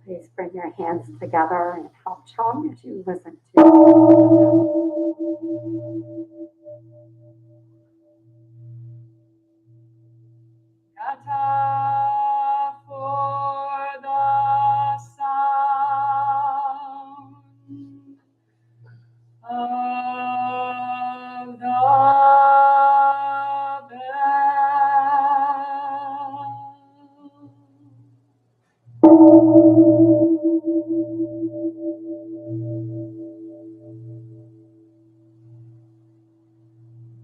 Please bring your hands together and help Chong as you listen to Yata for the sound of the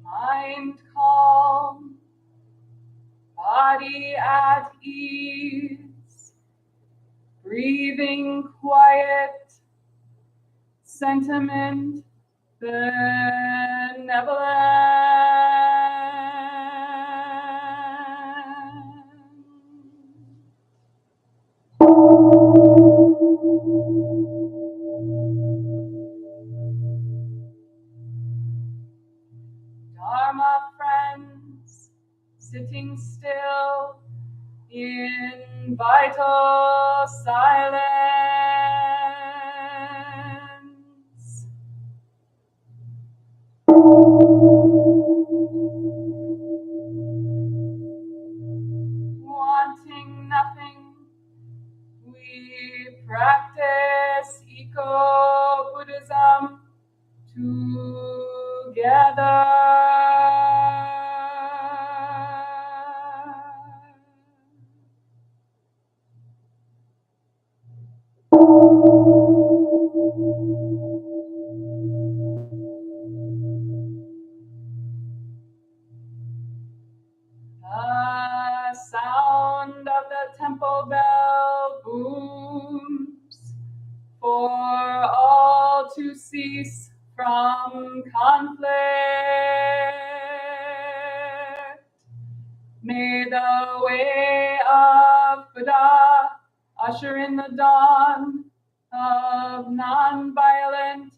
mind calm, body at ease, breathing quiet, sentiment benevolent. Dharma friends, sitting still in vital silence. Wanting nothing, we practice eco-Buddhism together. The sound of the temple bell booms for all to cease from conflict. May the way of Buddha usher in the dawn of non-violent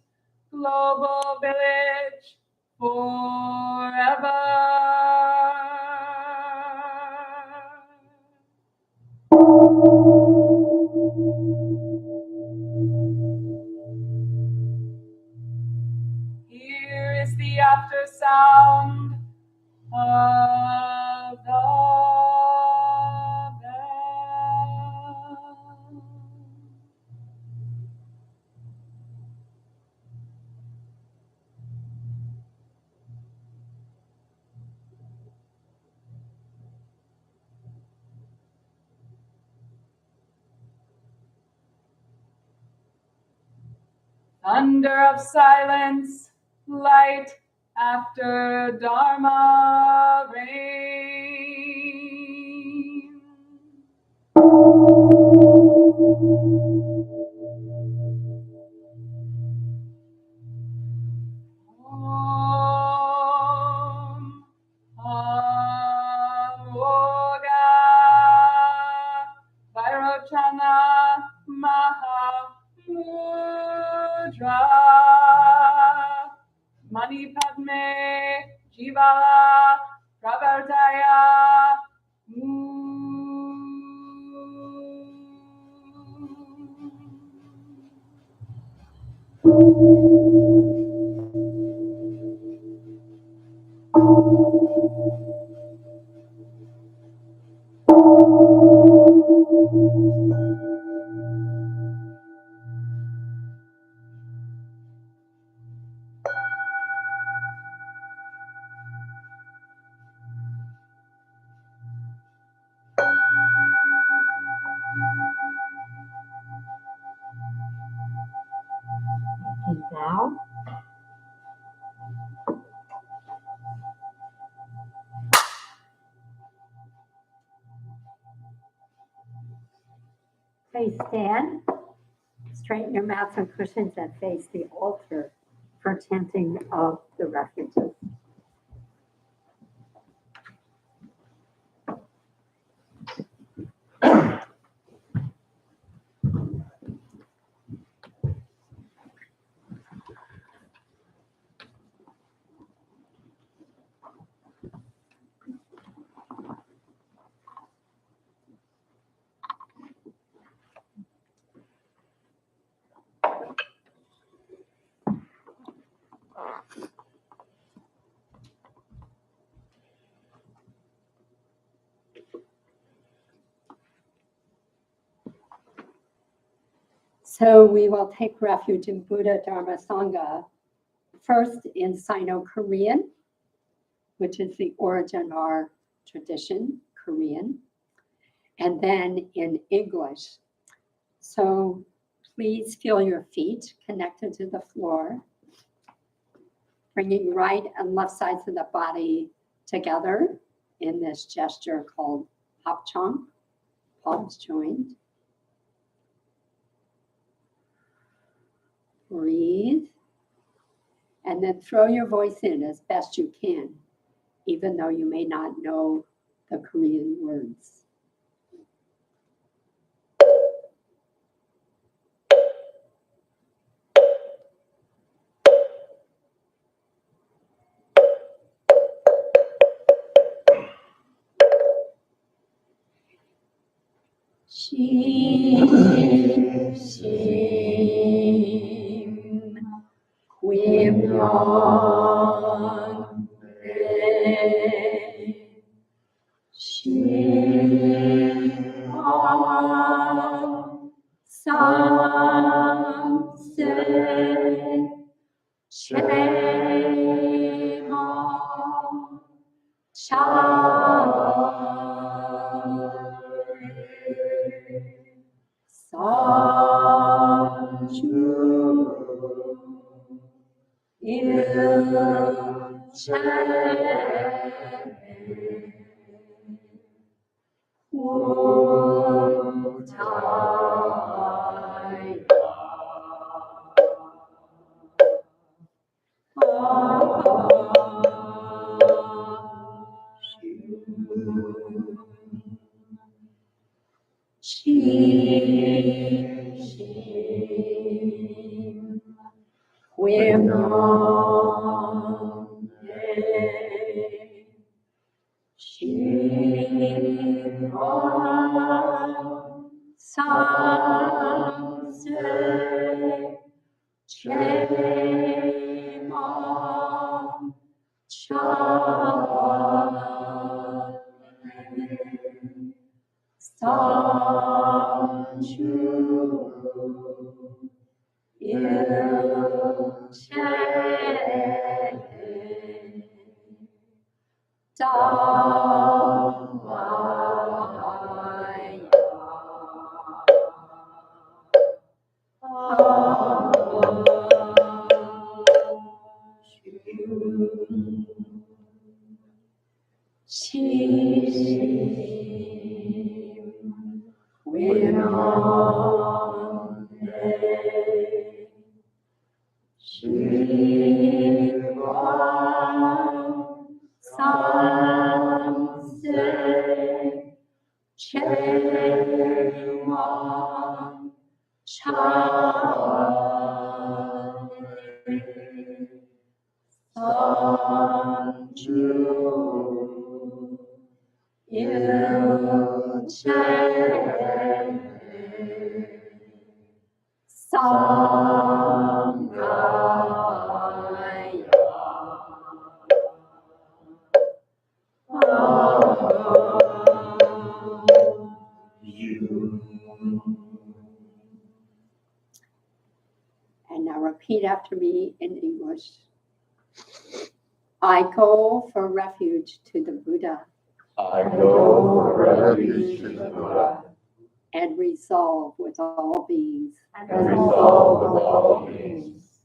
global village forever. Here is the after sound of the thunder of silence, light after Dharma rain. Om Amoga Vairochana Mahamudra Mani Padme Jivala Pravardaya And now, please stand, straighten your mats and cushions, and face the altar for chanting of the refuges. So we will take refuge in Buddha, Dharma, Sangha, first in Sino-Korean, which is the origin of our tradition, Korean, and then in English. So please feel your feet connected to the floor, bringing right and left sides of the body together in this gesture called Hapchang, palms joined. Breathe, and then throw your voice in as best you can, even though you may not know the Korean words. Shim, shim, Quimyon, shim, sam, se, shema, cha, Sanju Shivam Samse Chemam Chari Sanju Ilche Sangaya. And now repeat after me in English. I go for refuge to the Buddha I go for refuge to the Buddha and resolve with all beings. and resolve with all beings.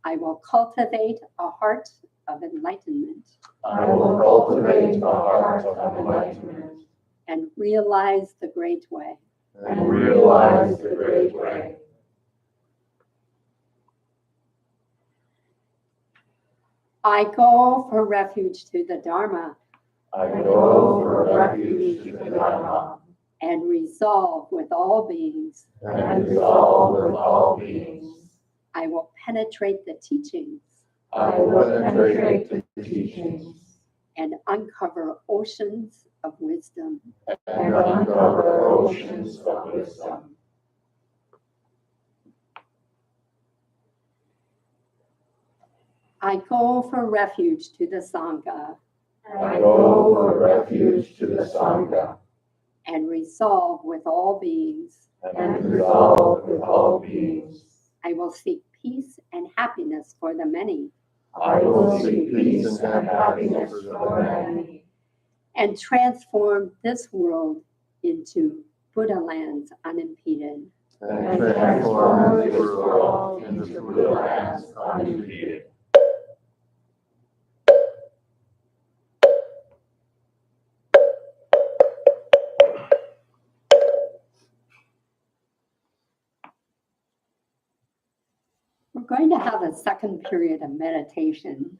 I will cultivate a heart of enlightenment I will cultivate a heart of enlightenment and realize the great way. and realize the great way. I go for refuge to the Dharma I go for refuge to the Dharma and resolve with all beings. and resolve with all beings. I will penetrate the teachings I will penetrate the teachings and uncover oceans of wisdom. and uncover oceans of wisdom. I go for refuge to the Sangha I go for refuge to the Sangha and resolve with all beings. and resolve with all beings. I will seek peace and happiness for the many I will seek peace and happiness for many and transform this world into Buddha lands unimpeded. and transform this world into Buddha lands unimpeded. We're going to have a second period of meditation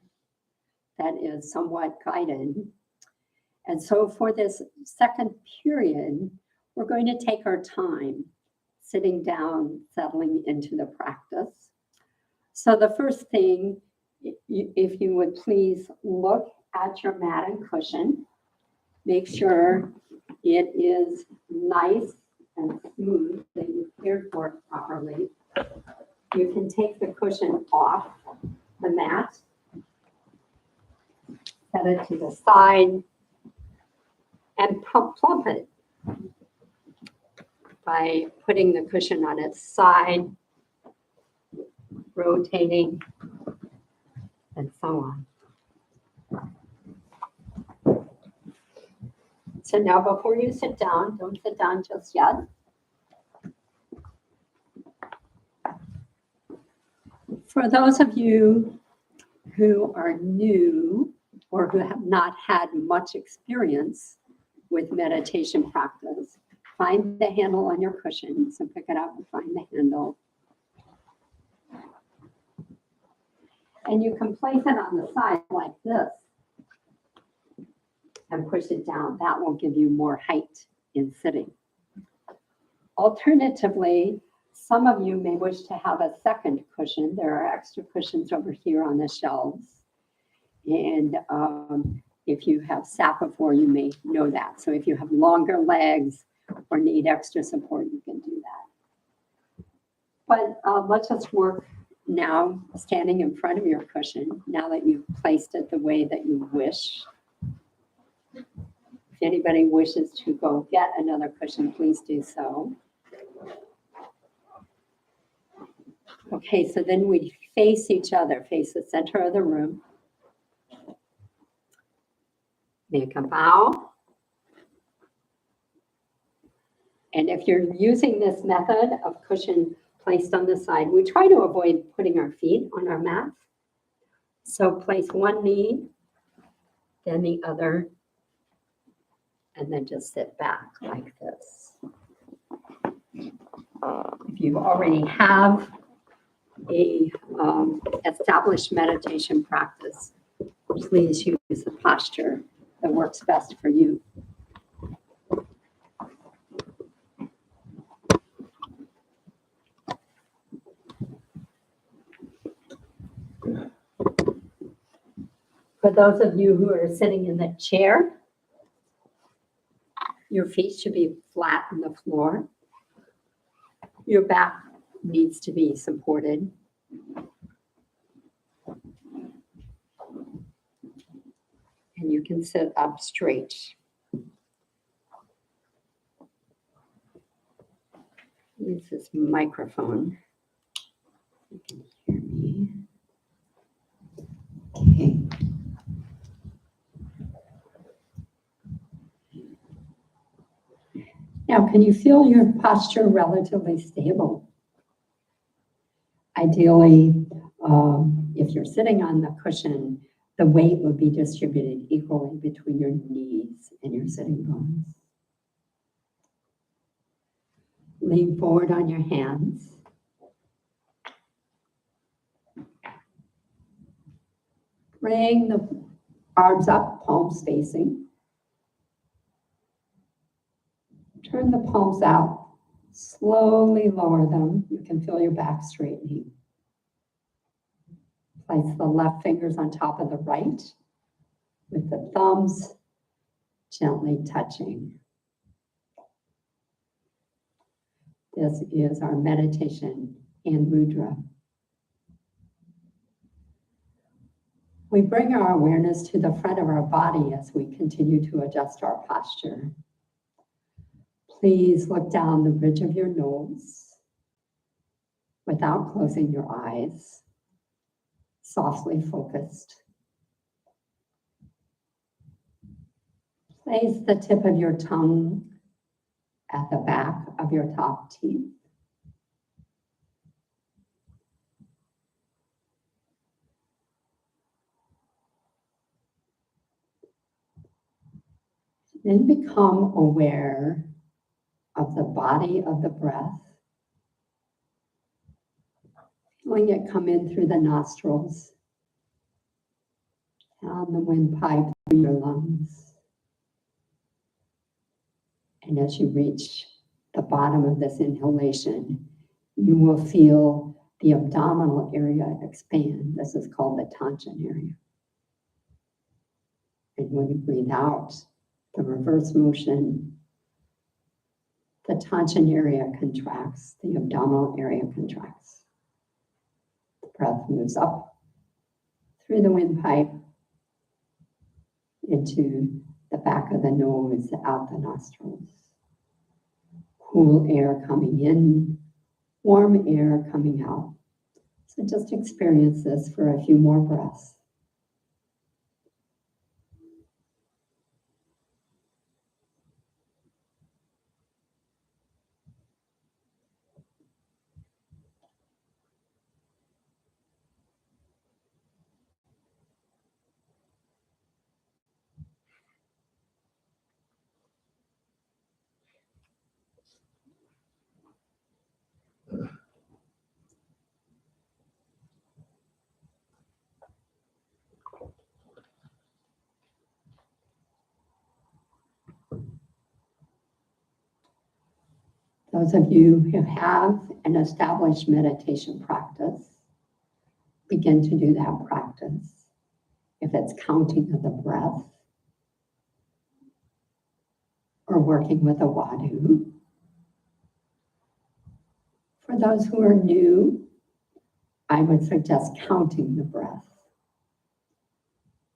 that is somewhat guided. And so for this second period, we're going to take our time sitting down, settling into the practice. So the first thing, if you would please look at your mat and cushion, make sure it is nice and smooth, that you cared for it properly. You can take the cushion off the mat, set it to the side, and plump it by putting the cushion on its side, rotating, and so on. So now before you sit down, don't sit down just yet. For those of you who are new or who have not had much experience with meditation practice, find the handle on your cushion. So pick it up and find the handle. And you can place it on the side like this and push it down. That will give you more height in sitting. Alternatively, some of you may wish to have a second cushion. There are extra cushions over here on the shelves. And if you have sat before, you may know that. So if you have longer legs or need extra support, you can do that. But let's just work now standing in front of your cushion, now that you've placed it the way that you wish. If anybody wishes to go get another cushion, please do so. Okay, so then we face each other, face the center of the room. Make a bow. And if you're using this method of cushion placed on the side, we try to avoid putting our feet on our mat. So place one knee, then the other, and then just sit back like this. If you already have a established meditation practice, please use the posture that works best for you. For those of you who are sitting in the chair, your feet should be flat on the floor. Your back needs to be supported. And you can sit up straight. Use this microphone. You can hear me. Okay. Now, can you feel your posture relatively stable? Ideally, if you're sitting on the cushion, the weight would be distributed equally between your knees and your sitting bones. Lean forward on your hands. Bring the arms up, palms facing. Turn the palms out. Slowly lower them. You can feel your back straightening. Place the left fingers on top of the right with the thumbs gently touching. This is our meditation and mudra. We bring our awareness to the front of our body as we continue to adjust our posture. Please look down the bridge of your nose without closing your eyes, softly focused. Place the tip of your tongue at the back of your top teeth. Then become aware of the body of the breath. Feeling it come in through the nostrils, down the windpipe through your lungs. And as you reach the bottom of this inhalation, you will feel the abdominal area expand. This is called the Tanshan area. And when you breathe out, the reverse motion, the Tanshan area contracts, the abdominal area contracts. The breath moves up through the windpipe into the back of the nose, out the nostrils. Cool air coming in, warm air coming out. So just experience this for a few more breaths. Those of you who have an established meditation practice, begin to do that practice. If it's counting of the breath or working with a wadu. For those who are new, I would suggest counting the breath.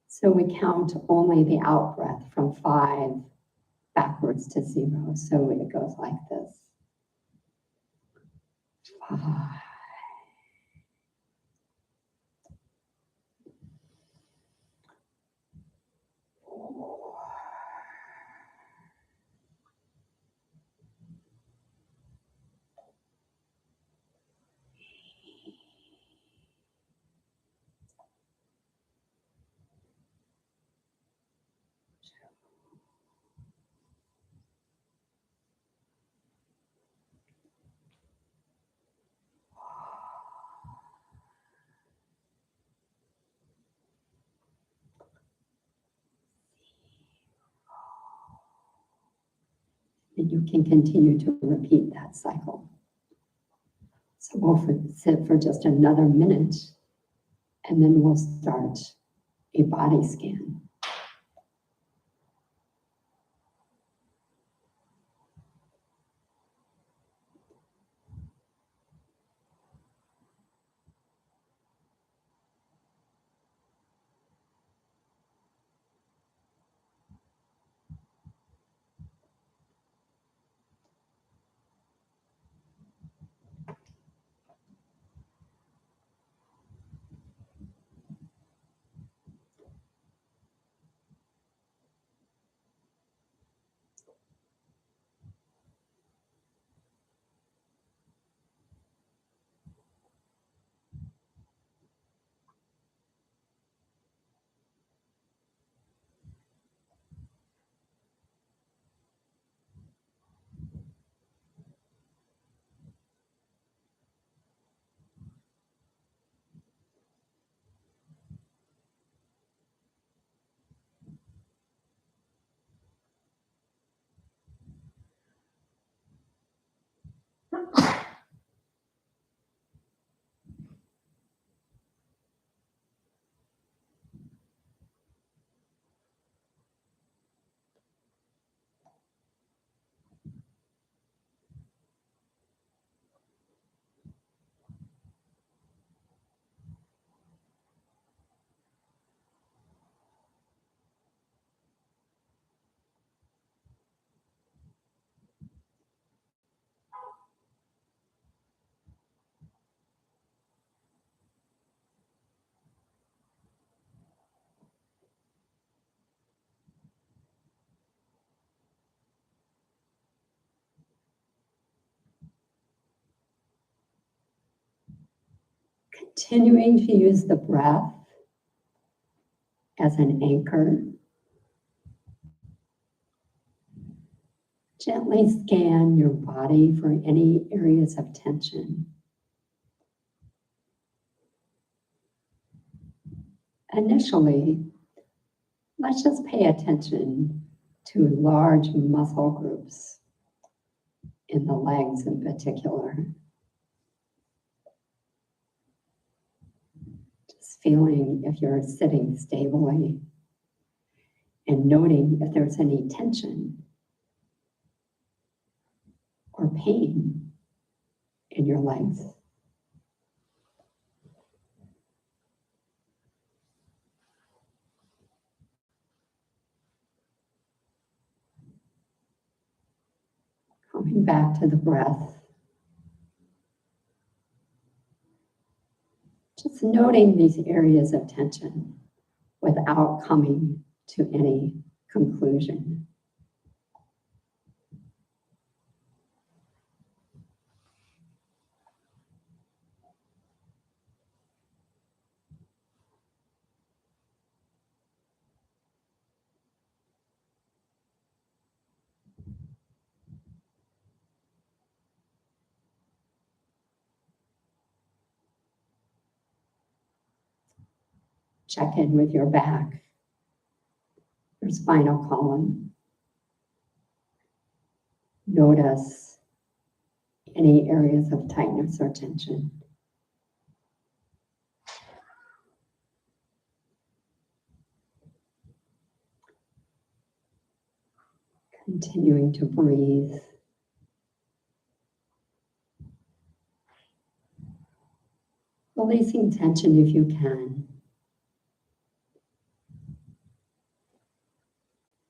So we count only the out breath from 5 backwards to 0. So it goes like this. 5. 4. 5. And you can continue to repeat that cycle. So we'll sit for just another minute, and then we'll start a body scan. Continuing to use the breath as an anchor. Gently scan your body for any areas of tension. Initially, let's just pay attention to large muscle groups in the legs in particular. Just feeling if you're sitting stably and noting if there's any tension or pain in your legs. Coming back to the breath. Just noting these areas of tension without coming to any conclusion. Check in with your back, your spinal column. Notice any areas of tightness or tension. Continuing to breathe. Releasing tension if you can.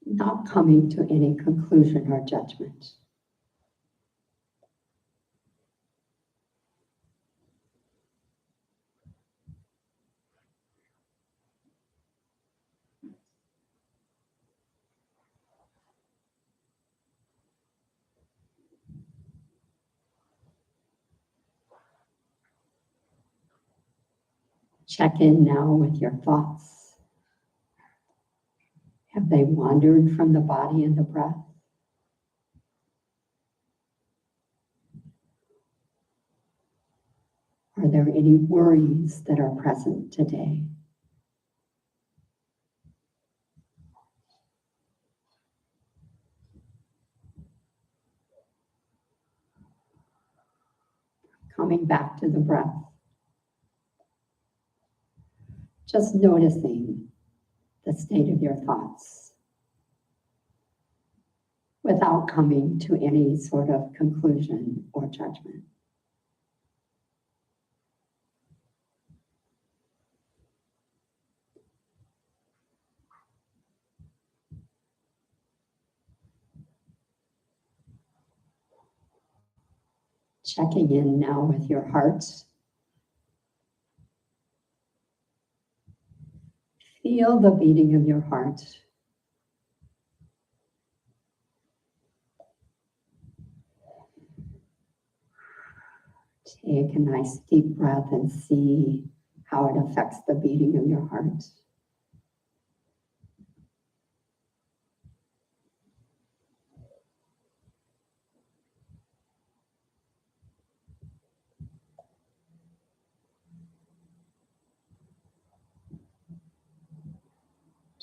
Not coming to any conclusion or judgment. Check in now with your thoughts. Have they wandered from the body and the breath? Are there any worries that are present today? coming back to the breath. Just noticing the state of your thoughts without coming to any sort of conclusion or judgment. Checking in now with your heart. Feel the beating of your heart. Take a nice deep breath and see how it affects the beating of your heart.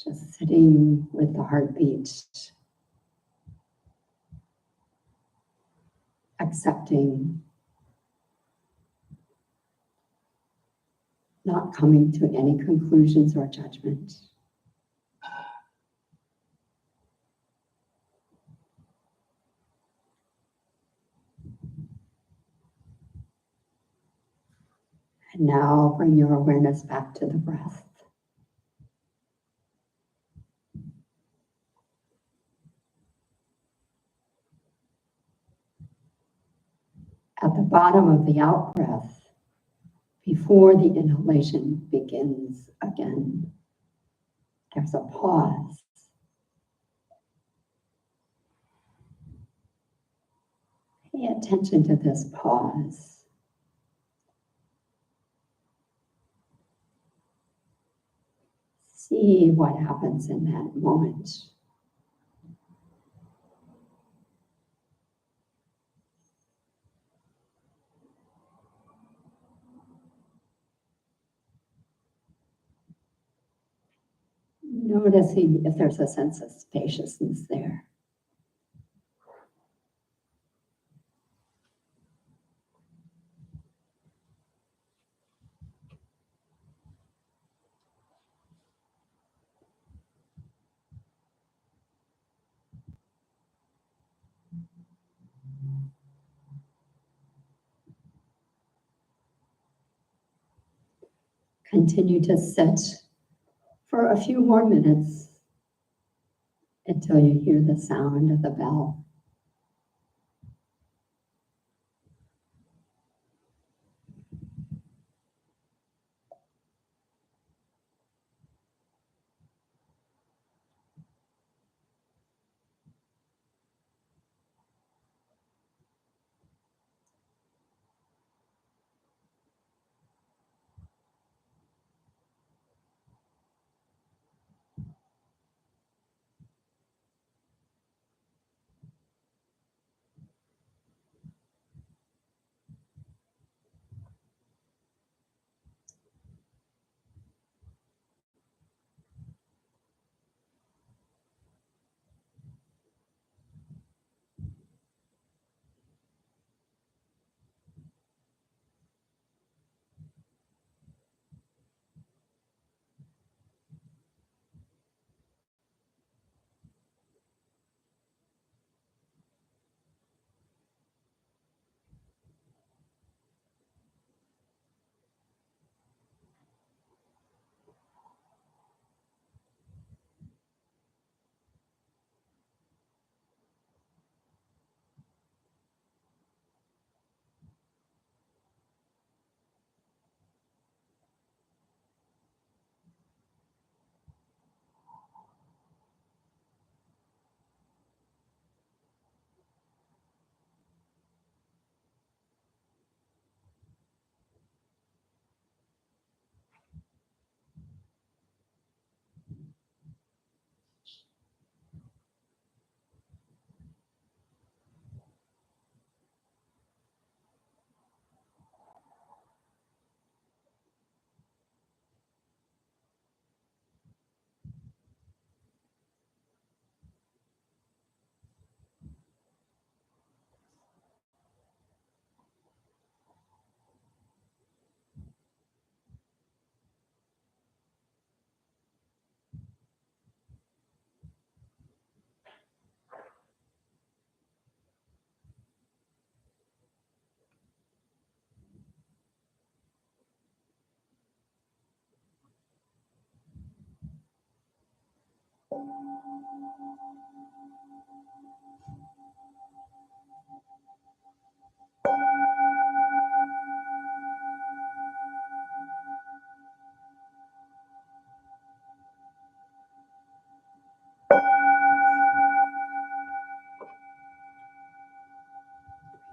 Just sitting with the heartbeat, accepting, not coming to any conclusions or judgment. And now bring your awareness back to the breath. At the bottom of the out breath, before the inhalation begins again, there's a pause. Pay attention to this pause. See what happens in that moment. Noticing if there's a sense of spaciousness there. Continue to sit for a few more minutes until you hear the sound of the bell.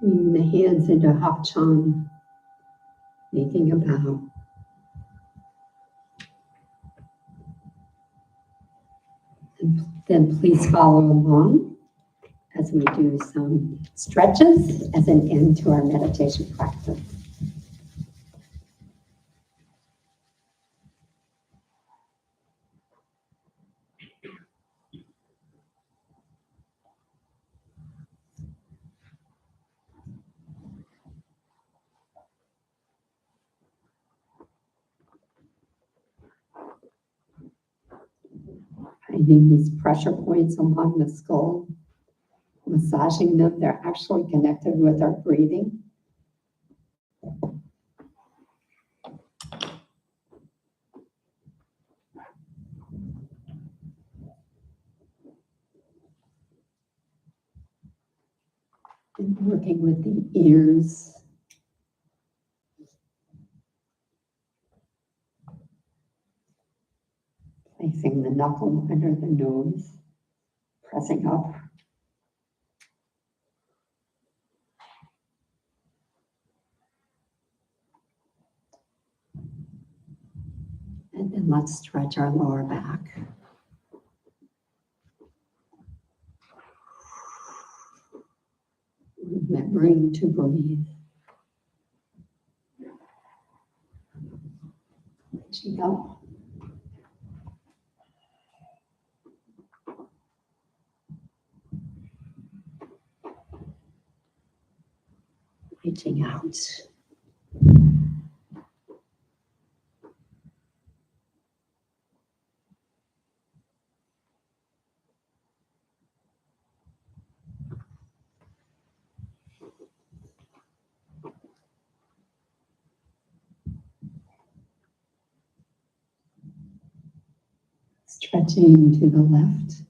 Bringing the hands into Hapchan, making a bow. And then please follow along as we do some stretches as an end to our meditation practice. Finding these pressure points along the skull, massaging them, they're actually connected with our breathing. And working with the ears. Placing the knuckle under the nose, pressing up. And then let's stretch our lower back. Remembering to breathe. Reaching up. Reaching out. Stretching to the left.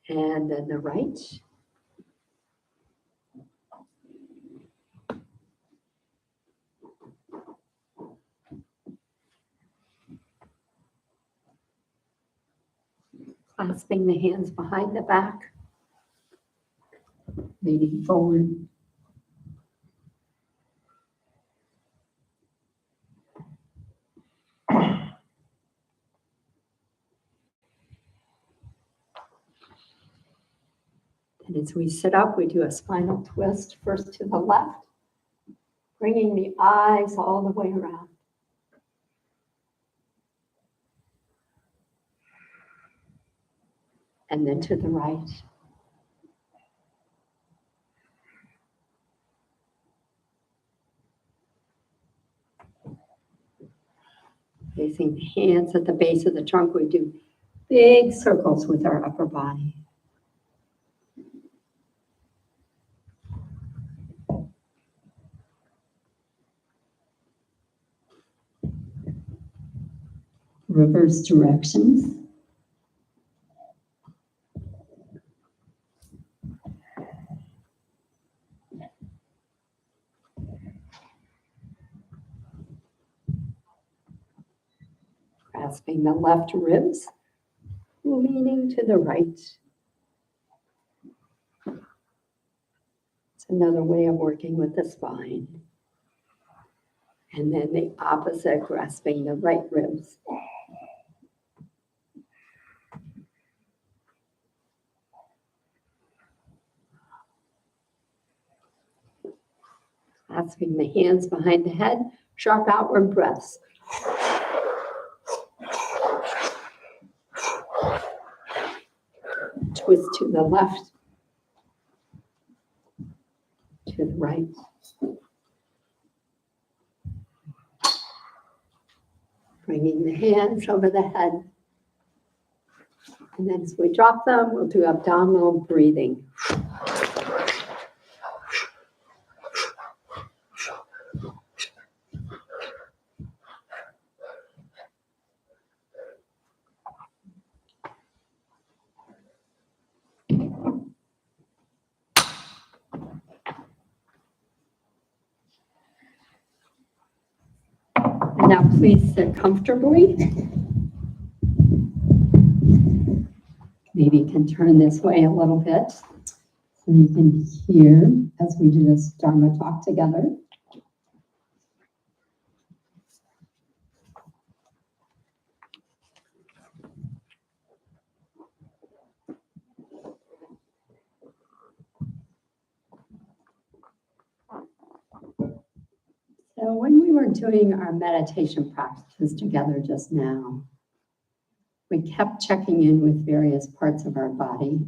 And then the right. Clasping the hands behind the back. Leaning forward. And as we sit up, we do a spinal twist, first to the left, bringing the eyes all the way around. And then to the right. Placing the hands at the base of the trunk, we do big circles with our upper body. Reverse directions. Grasping the left ribs, leaning to the right. It's another way of working with the spine. And then the opposite, grasping the right ribs. Clasping the hands behind the head, sharp outward breaths. Twist to the left, to the right. Bringing the hands over the head. And then as we drop them, we'll do abdominal breathing. And now please sit comfortably. Maybe you can turn this way a little bit so you can hear as we do this Dharma talk together. So when we were doing our meditation practices together just now, we kept checking in with various parts of our body.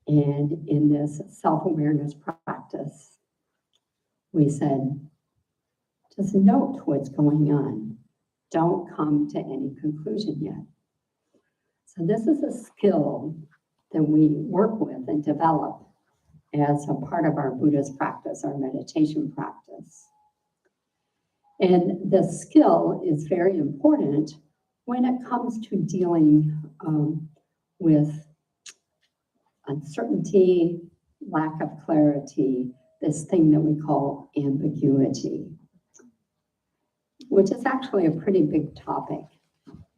And in this self-awareness practice, we said, just note what's going on. Don't come to any conclusion yet. So this is a skill that we work with and develop as a part of our Buddhist practice, our meditation practice. And the skill is very important when it comes to dealing with uncertainty, lack of clarity, this thing that we call ambiguity, which is actually a pretty big topic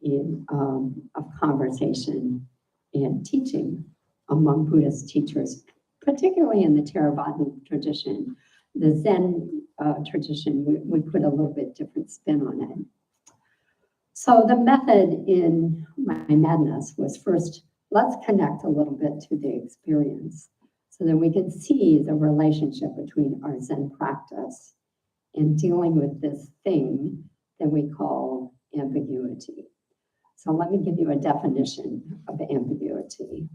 in of conversation and teaching among Buddhist teachers, particularly in the Theravada tradition. The Zen tradition, we put a little bit different spin on it. So the method in my madness was first, let's connect a little bit to the experience so that we can see the relationship between our Zen practice and dealing with this thing that we call ambiguity. So let me give you a definition of ambiguity.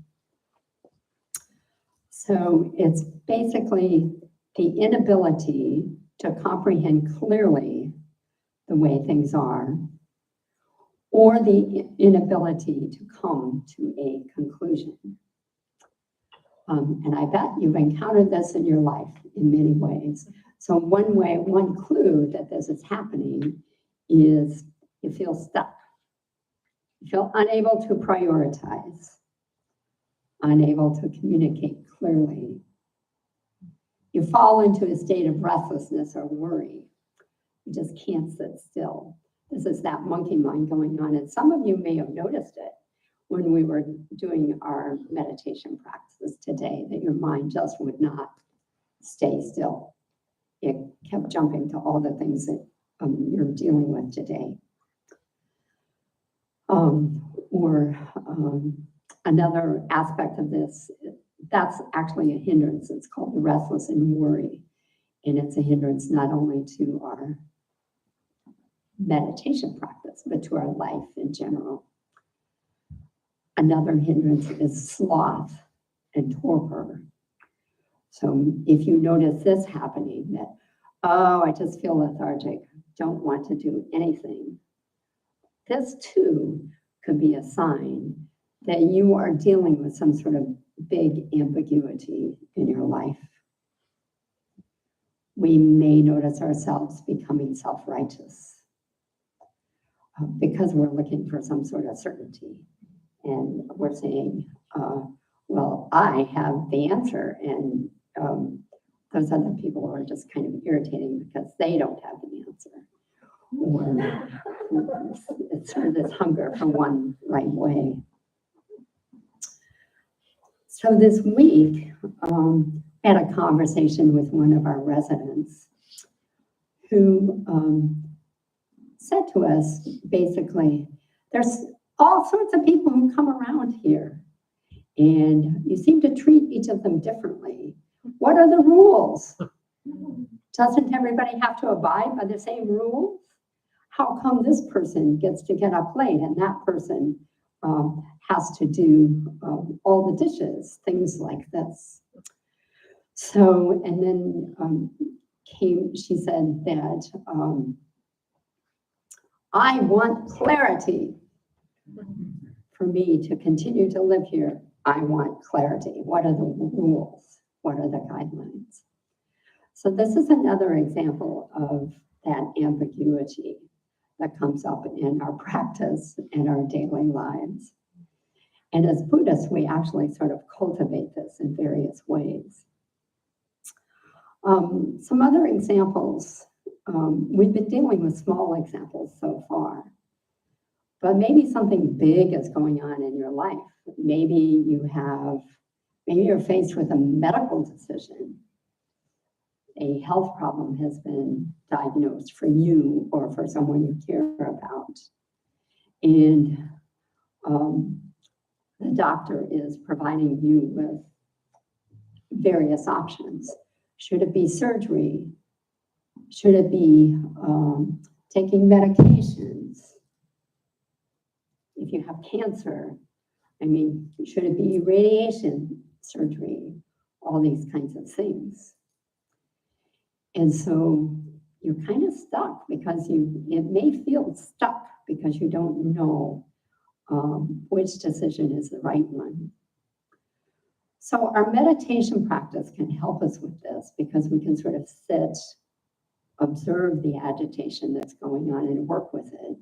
So it's basically the inability to comprehend clearly the way things are, or the inability to come to a conclusion. And I bet you've encountered this in your life in many ways. So one clue that this is happening is you feel stuck. You feel unable to prioritize, unable to communicate clearly. You fall into a state of restlessness or worry. You just can't sit still. This is that monkey mind going on. And some of you may have noticed it when we were doing our meditation practices today, that your mind just would not stay still. It kept jumping to all the things that you're dealing with today. Another aspect of this, that's actually a hindrance. It's called the restless and worry. And it's a hindrance not only to our meditation practice, but to our life in general. Another hindrance is sloth and torpor. So if you notice this happening, that, oh, I just feel lethargic, don't want to do anything, this too could be a sign that you are dealing with some sort of big ambiguity in your life. We may notice ourselves becoming self-righteous because we're looking for some sort of certainty. And we're saying, well, I have the answer. And those other people are just kind of irritating because they don't have the answer. Or it's sort of this hunger for one right way. So this week, I had a conversation with one of our residents who said to us, basically, there's all sorts of people who come around here, and you seem to treat each of them differently. What are the rules? Doesn't everybody have to abide by the same rules? How come this person gets to get up late and that person has to do all the dishes, things like this? So, and then she said that I want clarity. For me to continue to live here, I want clarity. What are the rules? What are the guidelines? So this is another example of that ambiguity that comes up in our practice and our daily lives. And as Buddhists, we actually sort of cultivate this in various ways. Some other examples, we've been dealing with small examples so far, but maybe something big is going on in your life. Maybe you're faced with a medical decision. A health problem has been diagnosed for you or for someone you care about. And the doctor is providing you with various options. Should it be surgery? Should it be taking medications? If you have cancer, should it be radiation surgery? All these kinds of things. And so you're kind of stuck because it may feel stuck because you don't know which decision is the right one. So our meditation practice can help us with this because we can sort of sit, observe the agitation that's going on and work with it.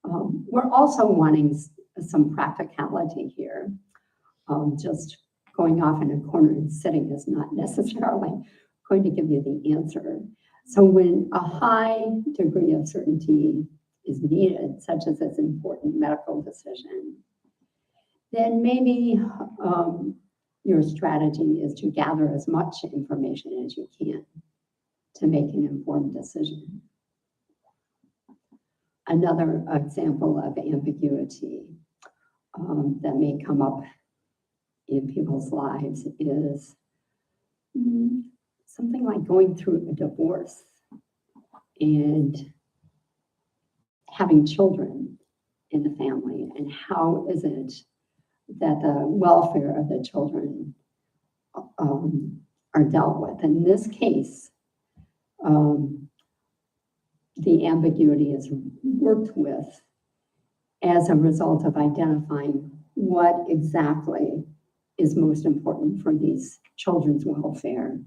We're also wanting some practicality here. Just going off in a corner and sitting is not necessarily going to give you the answer. So when a high degree of certainty is needed, such as this important medical decision, then maybe your strategy is to gather as much information as you can to make an informed decision. Another example of ambiguity that may come up in people's lives is something like going through a divorce and having children in the family, and how is it that the welfare of the children are dealt with. In this case, the ambiguity is worked with as a result of identifying what exactly is most important for these children's welfare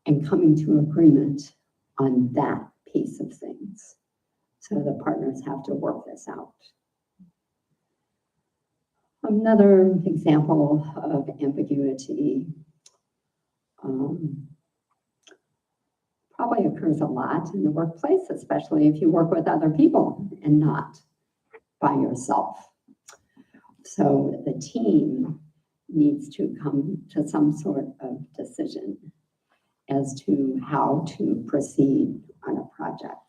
and coming to agreement on that piece of things. So the partners have to work this out. Another example of ambiguity probably occurs a lot in the workplace, especially if you work with other people and not by yourself. So the team needs to come to some sort of decision as to how to proceed on a project.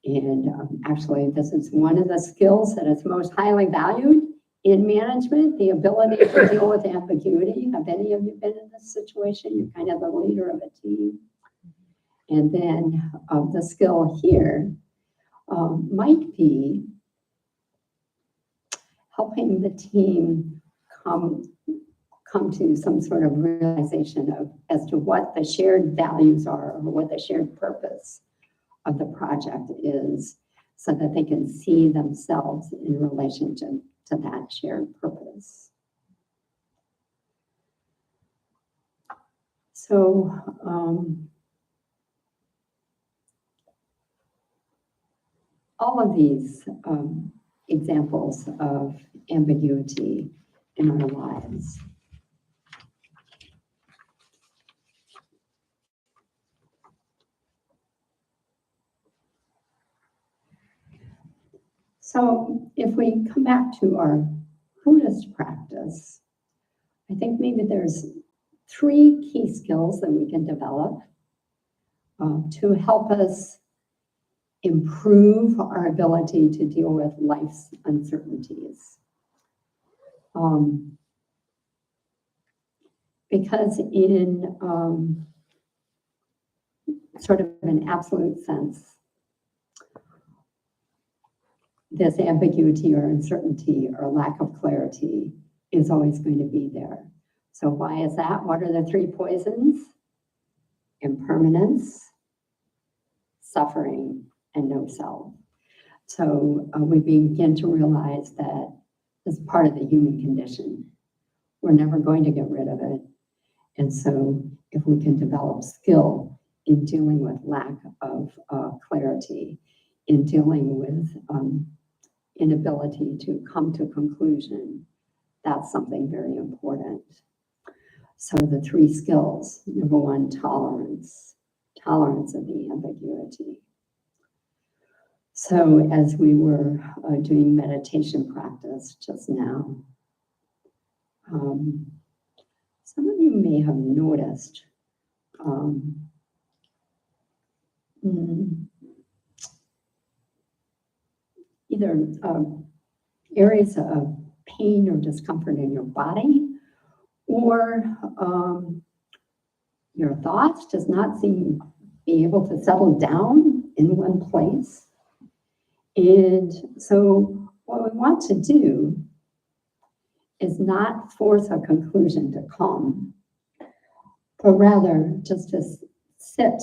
And actually, this is one of the skills that is most highly valued in management, the ability to deal with ambiguity. Have any of you been in this situation? You're kind of the leader of a team. And then the skill here might be helping the team come to some sort of realization as to what the shared values are, or what the shared purpose of the project is, so that they can see themselves in relation to that shared purpose. So all of these examples of ambiguity in our lives So if we come back to our Buddhist practice, I think maybe there's 3 key skills that we can develop to help us improve our ability to deal with life's uncertainties. Because in sort of an absolute sense, this ambiguity or uncertainty or lack of clarity is always going to be there. So why is that? What are the 3 poisons? Impermanence, suffering, and no self. So we begin to realize that it's part of the human condition. We're never going to get rid of it. And so if we can develop skill in dealing with lack of clarity, in dealing with inability to come to conclusion, that's something very important. So the 3 skills, number 1, tolerance of the ambiguity. So as we were doing meditation practice just now, some of you may have noticed either areas of pain or discomfort in your body, or your thoughts does not seem to be able to settle down in one place. And so what we want to do is not force a conclusion to come, but rather just to sit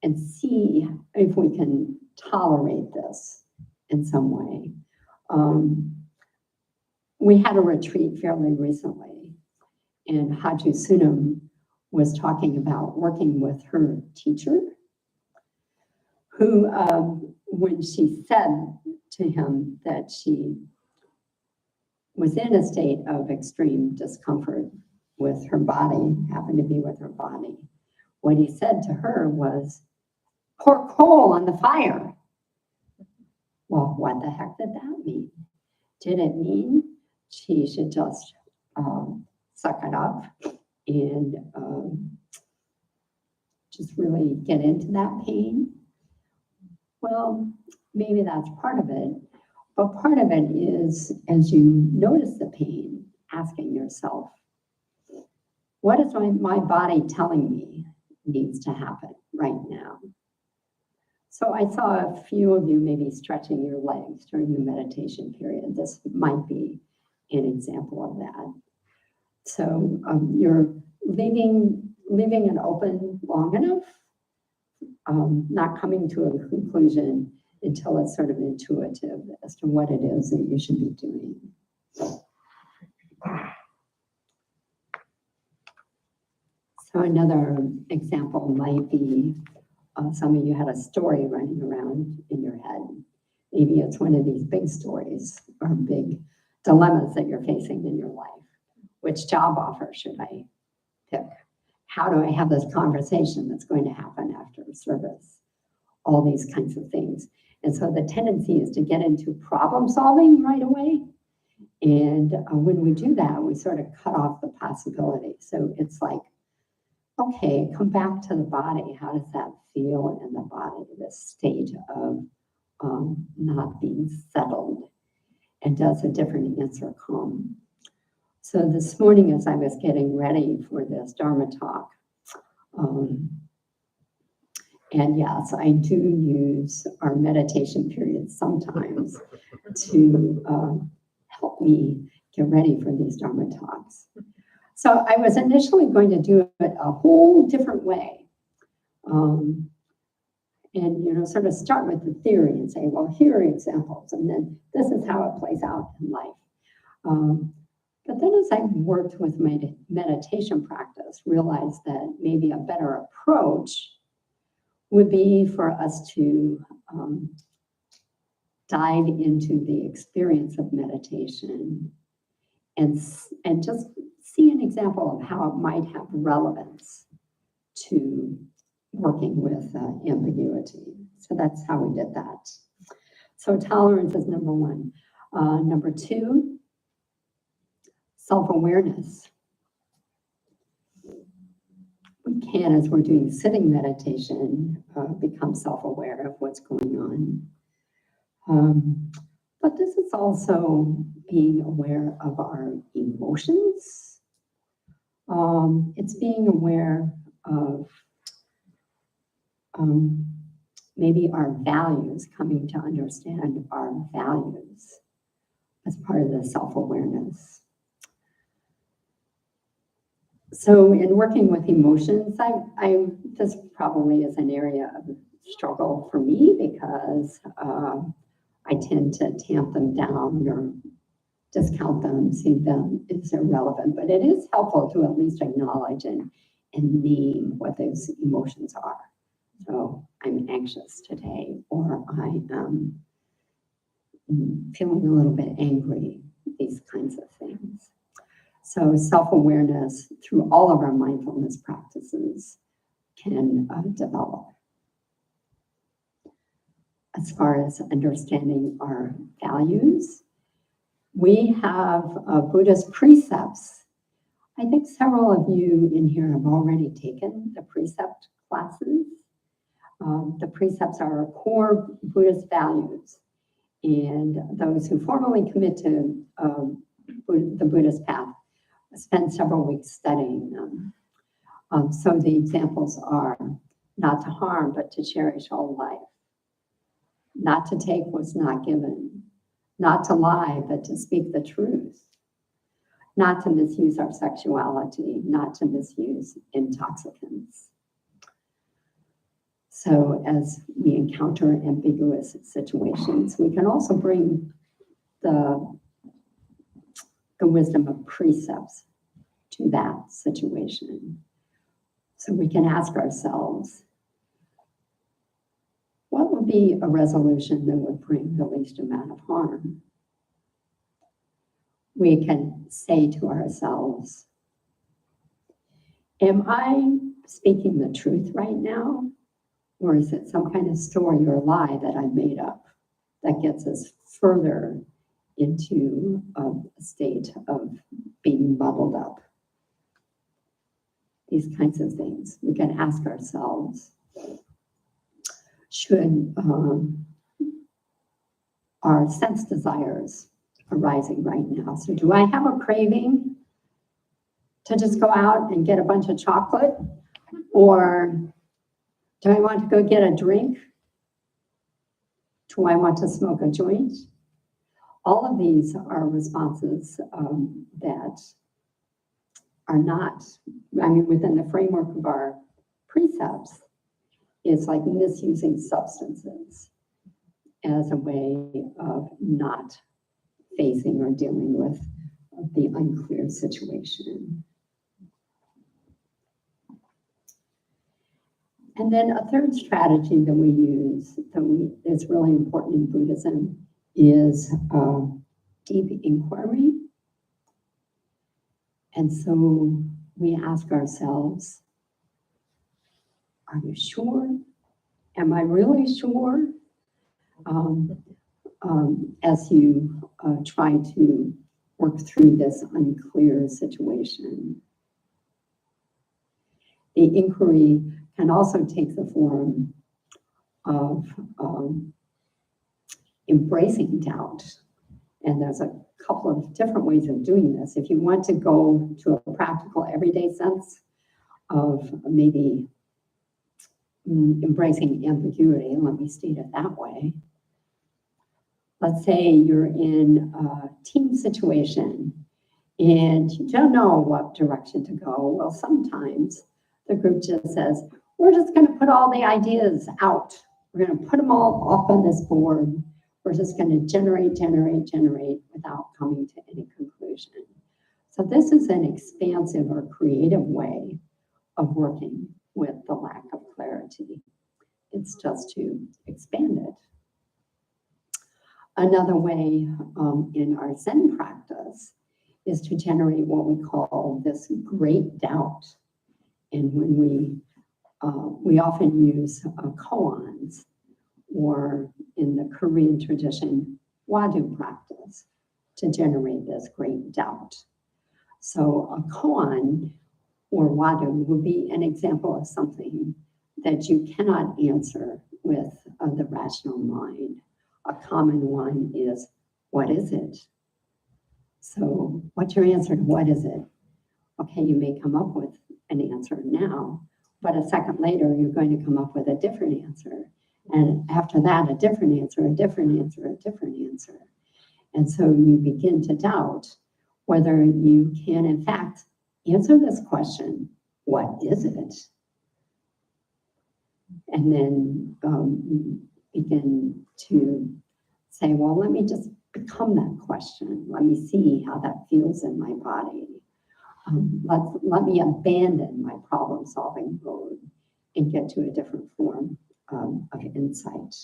and see if we can tolerate this in some way. We had a retreat fairly recently, and Haji Sunam was talking about working with her teacher, who, when she said to him that she was in a state of extreme discomfort with her body, happened to be with her body, what he said to her was, pour coal on the fire. Well, what the heck did that mean? Did it mean she should just suck it up and just really get into that pain? Well, maybe that's part of it. But part of it is, as you notice the pain, asking yourself, what is my body telling me needs to happen right now? So I saw a few of you maybe stretching your legs during the meditation period. This might be an example of that. So you're leaving it open long enough, not coming to a conclusion until it's sort of intuitive as to what it is that you should be doing. So another example might be, some of you had a story running around in your head. Maybe it's one of these big stories or big dilemmas that you're facing in your life. Which job offer should I pick? How do I have this conversation that's going to happen after service? All these kinds of things. And so the tendency is to get into problem solving right away. And when we do that, we sort of cut off the possibility. So it's like, okay, come back to the body. How does that feel in the body, this state of not being settled? And does a different answer come? So this morning, as I was getting ready for this Dharma talk, and yes, I do use our meditation period sometimes to help me get ready for these Dharma talks. So I was initially going to do it a whole different way. And, sort of start with the theory and say, well, here are examples, and then this is how it plays out in life. But then as I worked with my meditation practice, realized that maybe a better approach would be for us to dive into the experience of meditation and just see an example of how it might have relevance to working with ambiguity. So that's how we did that. So tolerance is number 1. Number 2, self-awareness. We can, as we're doing sitting meditation, become self-aware of what's going on. But this is also being aware of our emotions. It's being aware of maybe our values, coming to understand our values as part of the self-awareness. So in working with emotions, this probably is an area of struggle for me because I tend to tamp them down or discount them, see them as irrelevant, but it is helpful to at least acknowledge and name what those emotions are. So I'm anxious today, or I am feeling a little bit angry, these kinds of things. So self-awareness through all of our mindfulness practices can develop. As far as understanding our values, we have Buddhist precepts. I think several of you in here have already taken the precept classes. The precepts are our core Buddhist values, and those who formally commit to the Buddhist path spend several weeks studying them. So the examples are not to harm, but to cherish all life. Not to take what's not given. Not to lie, but to speak the truth. Not to misuse our sexuality, not to misuse intoxicants. So as we encounter ambiguous situations, we can also bring the wisdom of precepts to that situation. So we can ask ourselves, what would be a resolution that would bring the least amount of harm? We can say to ourselves, am I speaking the truth right now? Or is it some kind of story or lie that I made up that gets us further into a state of being muddled up? These kinds of things. We can ask ourselves, should our sense desires arising right now? So do I have a craving to just go out and get a bunch of chocolate? Or do I want to go get a drink? Do I want to smoke a joint? All of these are responses that are not, within the framework of our precepts, it's like misusing substances as a way of not facing or dealing with the unclear situation. And then a third strategy that we use is really important in Buddhism is deep inquiry. And so we ask ourselves, are you sure? Am I really sure? As you try to work through this unclear situation. The inquiry can also take the form of embracing doubt. And there's a couple of different ways of doing this. If you want to go to a practical everyday sense of maybe embracing ambiguity, and let me state it that way. Let's say you're in a team situation and you don't know what direction to go. Well, sometimes the group just says, we're just going to put all the ideas out. We're going to put them all up on this board. We're just going to generate without coming to any conclusion. So this is an expansive or creative way of working with the lack of clarity. It's just to expand it. Another way in our Zen practice is to generate what we call this great doubt. And when we often use koans, or in the Korean tradition, wadu practice, to generate this great doubt. So a koan or wadu would be an example of something that you cannot answer with the rational mind. A common one is, what is it? So what's your answer to what is it? Okay, you may come up with an answer now, but a second later, you're going to come up with a different answer. And after that, a different answer, a different answer, a different answer. And so you begin to doubt whether you can, in fact, answer this question, what is it? And then you begin to say, well, let me just become that question. Let me see how that feels in my body. Let me abandon my problem-solving mode and get to a different form of insight.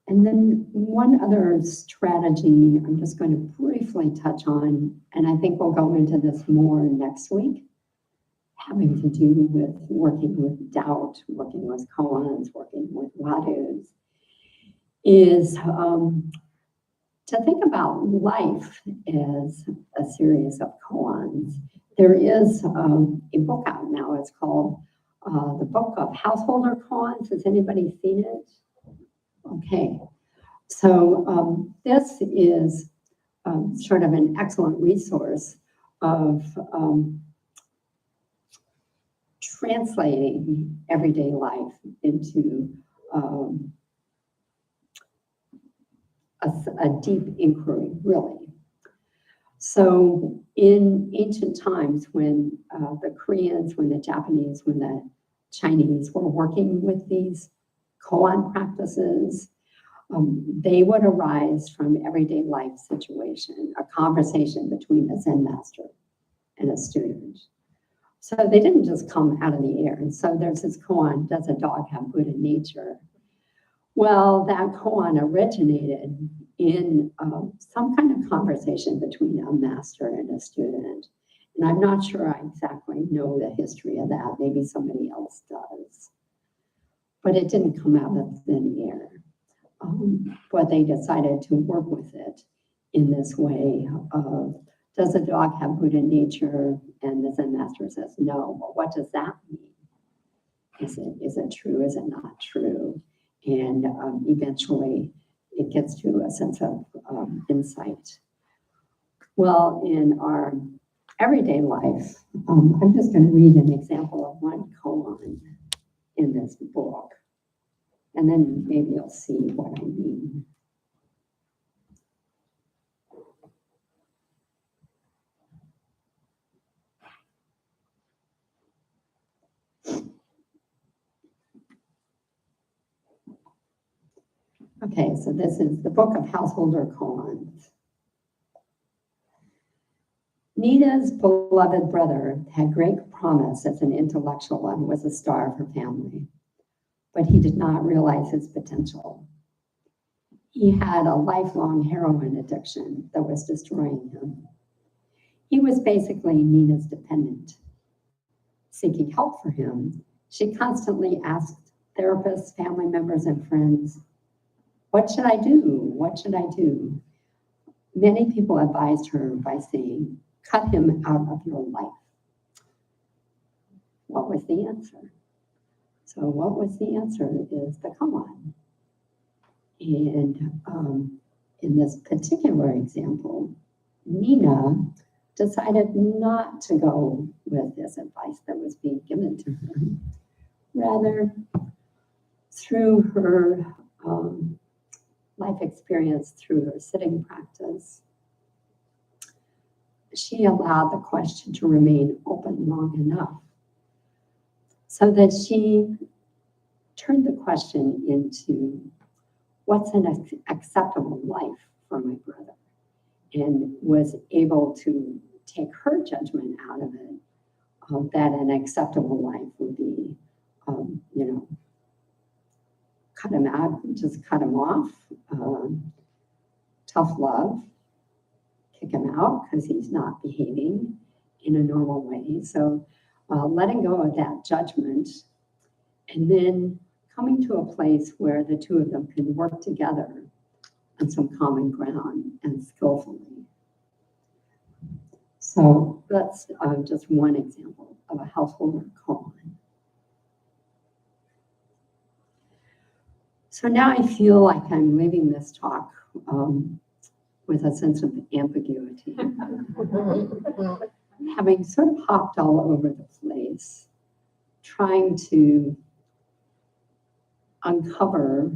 And then one other strategy I'm just going to briefly touch on, and I think we'll go into this more next week, having to do with working with doubt, working with koans, working with vadus, is to think about life as a series of koans. There is a book out now. It's called The Book of Householder Koans. Has anybody seen it? Okay. So this is sort of an excellent resource of translating everyday life into a deep inquiry, really. So in ancient times, when the Koreans, when the Japanese, when the Chinese were working with these koan practices, they would arise from everyday life situation, a conversation between a Zen master and a student. So they didn't just come out of the air. And so there's this koan, does a dog have Buddha nature? Well, that koan originated in some kind of conversation between a master and a student. And I'm not sure I exactly know the history of that. Maybe somebody else does. But it didn't come out of thin air. But they decided to work with it in this way of, does a dog have Buddha nature? And the Zen master says, no. Well, what does that mean? Is it true? Is it not true? And eventually it gets to a sense of insight. Well, in our everyday life, I'm just going to read an example of one koan in this book. And then maybe you'll see what I mean. Okay, so this is the Book of Householder Koans. Nina's beloved brother had great promise as an intellectual and was the star of her family, but he did not realize his potential. He had a lifelong heroin addiction that was destroying him. He was basically Nina's dependent. Seeking help for him, she constantly asked therapists, family members, and friends, what should I do? What should I do? Many people advised her by saying, cut him out of your life. What was the answer? So what was the answer is the koan. And in this particular example, Nina decided not to go with this advice that was being given to her. Rather, through her life experience, through her sitting practice, she allowed the question to remain open long enough so that she turned the question into, what's an acceptable life for my brother? And was able to take her judgment out of it, that an acceptable life would be, cut him out, just cut him off, tough love, kick him out because he's not behaving in a normal way. So letting go of that judgment and then coming to a place where the two of them can work together on some common ground and skillfully. So that's just one example of a householder koan. So now I feel like I'm leaving this talk with a sense of ambiguity. Having sort of hopped all over the place, trying to uncover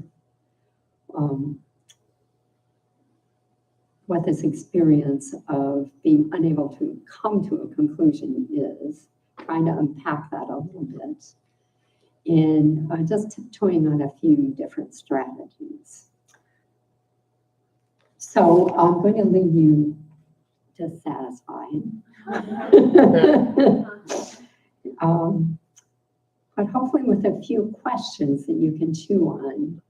what this experience of being unable to come to a conclusion is, trying to unpack that a little bit. in just toying on a few different strategies. So I'm going to leave you dissatisfied. But hopefully with a few questions that you can chew on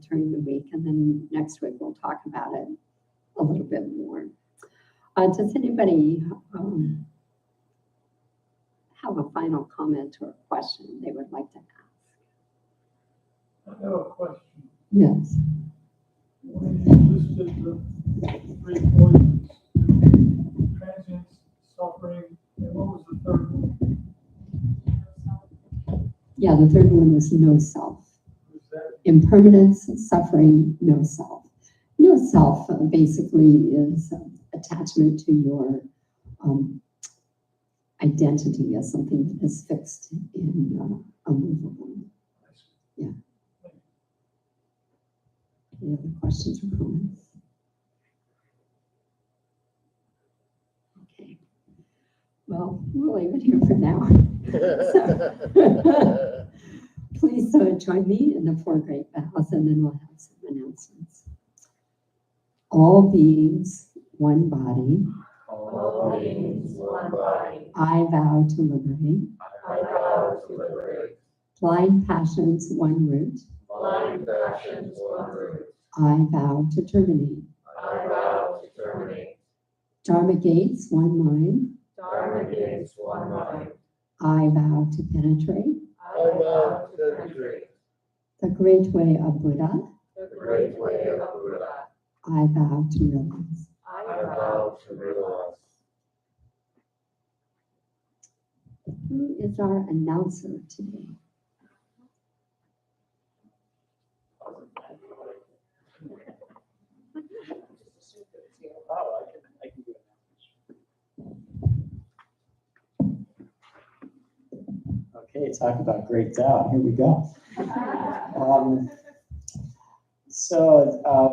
during the week, and then next week we'll talk about it a little bit more. Does anybody have a final comment or question they would like to ask? I have a question. Yes. When you listed the three points, transience, suffering, and what was the third one? Yeah, the third one was no self. Was that Impermanence, suffering, no self. No self basically is attachment to your identity as something that is fixed and unmovable. Yeah. Any other questions or comments? Okay. Well, we'll leave it here for now. Please join me in the four great vows, and then we'll have some announcements. All beings, one body. All beings, one body. I vow to liberate. I vow to liberate. Blind passions, one root. Blind passions, one root. I vow to terminate. I vow to terminate. Dharma gates, one mind. Dharma gates, one mind. I vow to penetrate. I vow to penetrate. The great way of Buddha. The great way of Buddha. I vow to realize. I vow to realize. Who is our announcer today? Okay, talk about great doubt. Here we go.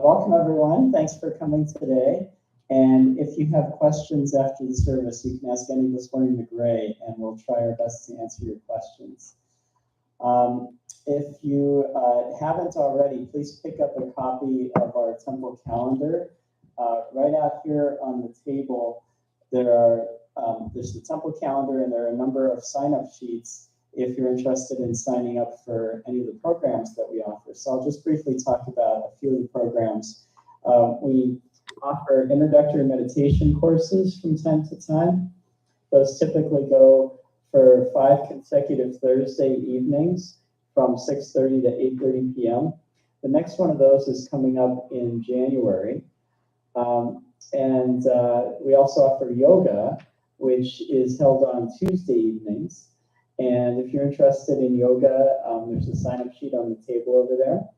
Welcome everyone. Thanks for coming today. And if you have questions after the service, you can ask any of us wearing the gray, and we'll try our best to answer your questions. If you haven't already, please pick up a copy of our temple calendar. Right out here on the table, there's the temple calendar, and there are a number of sign-up sheets if you're interested in signing up for any of the programs that we offer. So I'll just briefly talk about a few of the programs. We offer introductory meditation courses from time to time. Those typically go for 5 consecutive Thursday evenings from 6:30 to 8:30 p.m. The next one of those is coming up in January. We also offer yoga, which is held on Tuesday evenings. And if you're interested in yoga, there's a sign-up sheet on the table over there.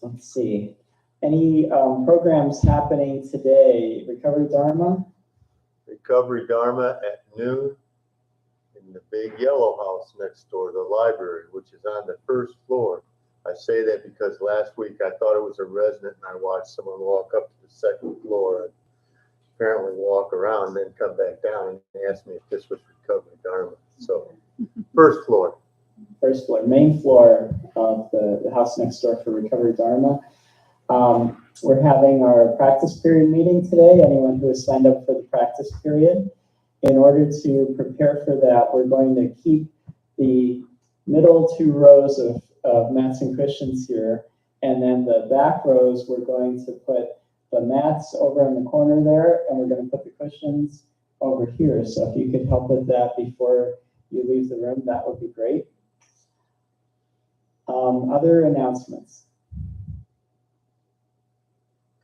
Let's see. Any programs happening today? Recovery Dharma? Recovery Dharma at noon in the big yellow house next door, the library, which is on the first floor. I say that because last week I thought it was a resident, and I watched someone walk up to the second floor and apparently walk around and then come back down and ask me if this was Recovery Dharma. So first floor. First floor, main floor of the house next door for Recovery Dharma. We're having our practice period meeting today. Anyone who has signed up for the practice period. In order to prepare for that, we're going to keep the middle 2 rows of mats and cushions here. And then the back rows, we're going to put the mats over in the corner there, and we're going to put the cushions over here. So if you could help with that before you leave the room, that would be great. Other announcements?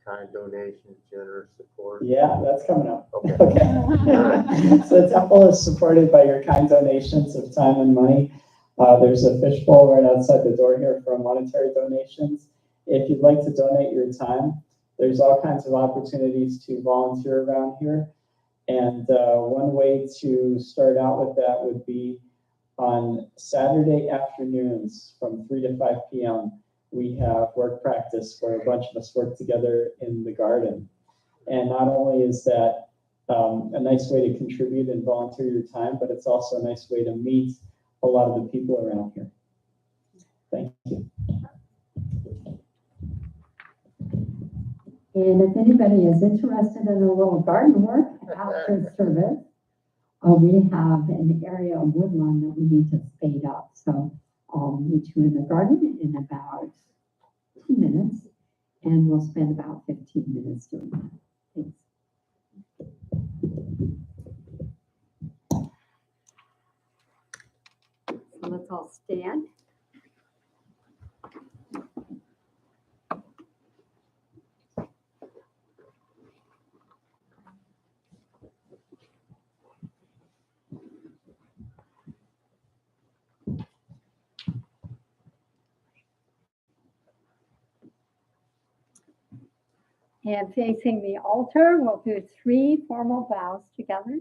Kind donations, generous support. Yeah, that's coming up. Okay. Okay. So the temple is supported by your kind donations of time and money. There's a fishbowl right outside the door here for monetary donations. If you'd like to donate your time, there's all kinds of opportunities to volunteer around here. And one way to start out with that would be on Saturday afternoons from 3 to 5 p.m. We have work practice where a bunch of us work together in the garden. And not only is that a nice way to contribute and volunteer your time, but it's also a nice way to meet a lot of the people around here. Thank you. And if anybody is interested in a little garden work after service, we have an area of woodland that we need to spade up. So I'll meet you in the garden in about 2 minutes, and we'll spend about 15 minutes doing that. Thanks. So let's all stand. And facing the altar, we'll do 3 formal vows together.